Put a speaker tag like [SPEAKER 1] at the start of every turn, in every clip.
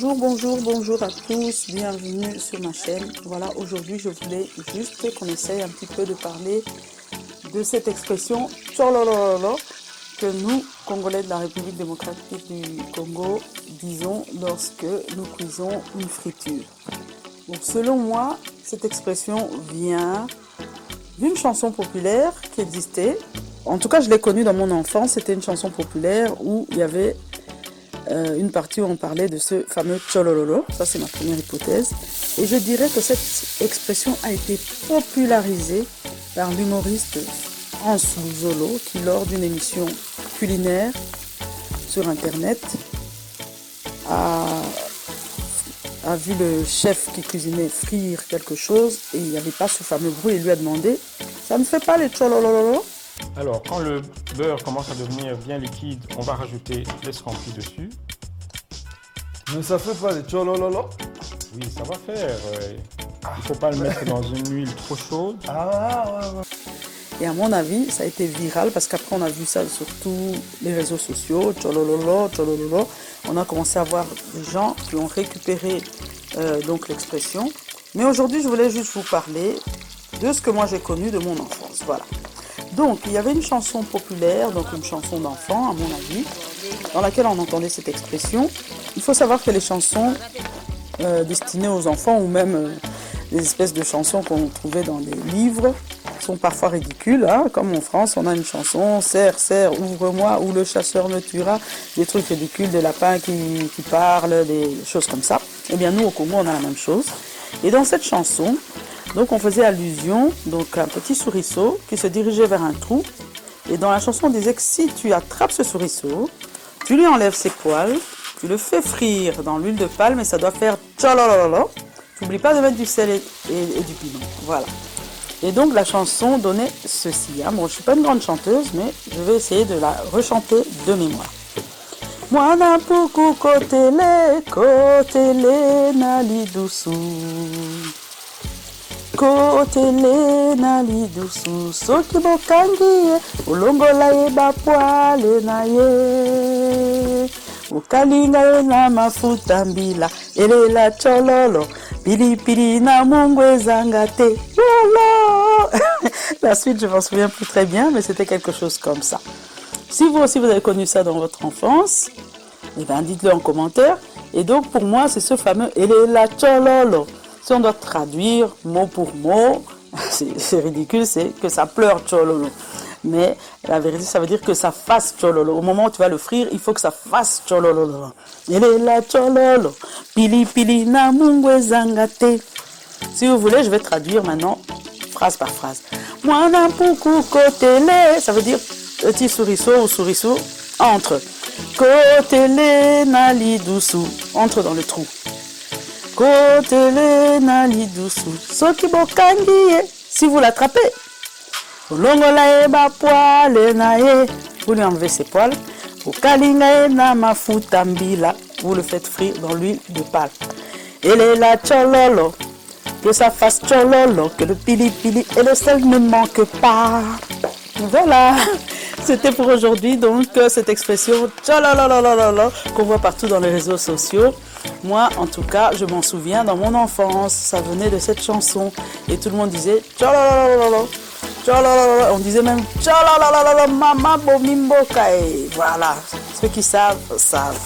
[SPEAKER 1] Bonjour à tous, bienvenue sur ma chaîne. Voilà, aujourd'hui je voulais juste qu'on essaye un petit peu de parler de cette expression tcholololo que nous, Congolais de la République démocratique du Congo, disons lorsque nous cuisons une friture. Donc, selon moi, cette expression vient d'une chanson populaire qui existait. En tout cas, je l'ai connue dans mon enfance. C'était une chanson populaire où il y avait une partie où on parlait de ce fameux tcholololo. Ça, c'est ma première hypothèse. Et je dirais que cette expression a été popularisée par l'humoriste Ansou Zolo, qui, lors d'une émission culinaire sur Internet, a vu le chef qui cuisinait frire quelque chose et il n'y avait pas ce fameux bruit. Il lui a demandé « Ça ne fait pas les tcholololo ?»
[SPEAKER 2] Alors, quand le beurre commence à devenir bien liquide, on va rajouter les scampi dessus.
[SPEAKER 3] Mais ça fait pas les tcholololo?
[SPEAKER 2] Oui, ça va faire. Il ne faut pas le mettre dans une huile trop chaude.
[SPEAKER 3] Ouais.
[SPEAKER 1] Et à mon avis, ça a été viral parce qu'après on a vu ça sur tous les réseaux sociaux, tcholololo. On a commencé à voir des gens qui ont récupéré donc l'expression. Mais aujourd'hui, je voulais juste vous parler de ce que moi j'ai connu de mon enfance. Voilà. Donc, il y avait une chanson populaire, donc une chanson d'enfant, à mon avis, dans laquelle on entendait cette expression. Il faut savoir que les chansons destinées aux enfants ou même les espèces de chansons qu'on trouvait dans des livres sont parfois ridicules, hein. Comme en France, on a une chanson, serre, ouvre-moi, ou le chasseur me tuera, des trucs ridicules, des lapins qui parlent, des choses comme ça. Eh bien, nous, au Congo, on a la même chose. Et dans cette chanson, donc, on faisait allusion donc, à un petit souriceau qui se dirigeait vers un trou. Et dans la chanson, on disait que si tu attrapes ce souriceau, tu lui enlèves ses poils, tu le fais frire dans l'huile de palme et ça doit faire tcholololo. N'oublie pas de mettre du sel et du piment. Voilà. Et donc la chanson donnait ceci. Hein. Bon, je ne suis pas une grande chanteuse, mais je vais essayer de la rechanter de mémoire. Mwana puku kotele na lidusu. Kotele na lidusu. Soki bokangi ye, ulongola ye bapwale na ye. Ukalinga ye na mafuta mbila, elela chololo. Pili pili na mungwe zangate. La suite, je m'en souviens plus très bien, mais c'était quelque chose comme ça. Si vous aussi vous avez connu ça dans votre enfance, eh bien dites-le en commentaire. Et donc pour moi, c'est ce fameux Elela Chololo. Si on doit traduire mot pour mot, c'est ridicule, c'est que ça pleure Chololo. Mais la vérité, ça veut dire que ça fasse tchololo. Au moment où tu vas le frire, il faut que ça fasse tchololo. Elela Chololo, pili pili na mungwe zangate. Si vous voulez, je vais traduire maintenant phrase par phrase. Mwana puku kotele, ça veut dire petit souriceau ou souriceau, entre. Kotele na lidusu, entre dans le trou. Kotele na lidusu, soki bokangi ye, si vous l'attrapez. Ulongola ye bapwale na ye, vous lui enlevez ses poils. Ukalinga ye na mafuta mbila, vous le faites frire dans l'huile de palme. Elela chololo, que ça fasse tchololo, que le pili pili et le sel ne manquent pas. Voilà, c'était pour aujourd'hui donc cette expression tcholololololo qu'on voit partout dans les réseaux sociaux. Moi, en tout cas, je m'en souviens dans mon enfance, ça venait de cette chanson et tout le monde disait tcholololololo. On disait même tchololololo mama bomimbokae. Voilà, ceux qui savent, savent.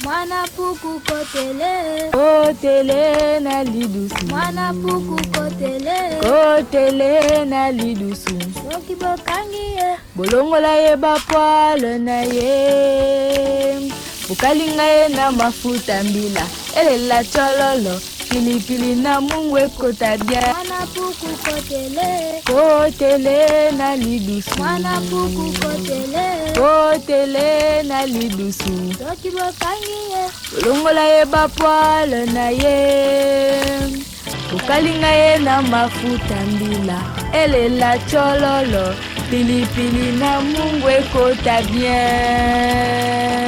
[SPEAKER 4] Mwana puku kotele
[SPEAKER 5] na lidusu.
[SPEAKER 4] Mwana puku
[SPEAKER 5] Kotele na lidusu.
[SPEAKER 4] Soki bokangi ye,
[SPEAKER 5] bolongola ye bapwale na ye. Bukalinga ye na mafuta mbila, elela chololo. Pili pili na mungwe kota bien.
[SPEAKER 4] Mwana puku
[SPEAKER 5] kotele na lidusu.
[SPEAKER 4] Mwana puku
[SPEAKER 5] kotele na lidusu.
[SPEAKER 4] Soki bokangi ye,
[SPEAKER 5] bolongola ye bapwale na ye. Bukalinga ye na mafuta mbila, elela chololo. Pili pili na mungwe kota bien.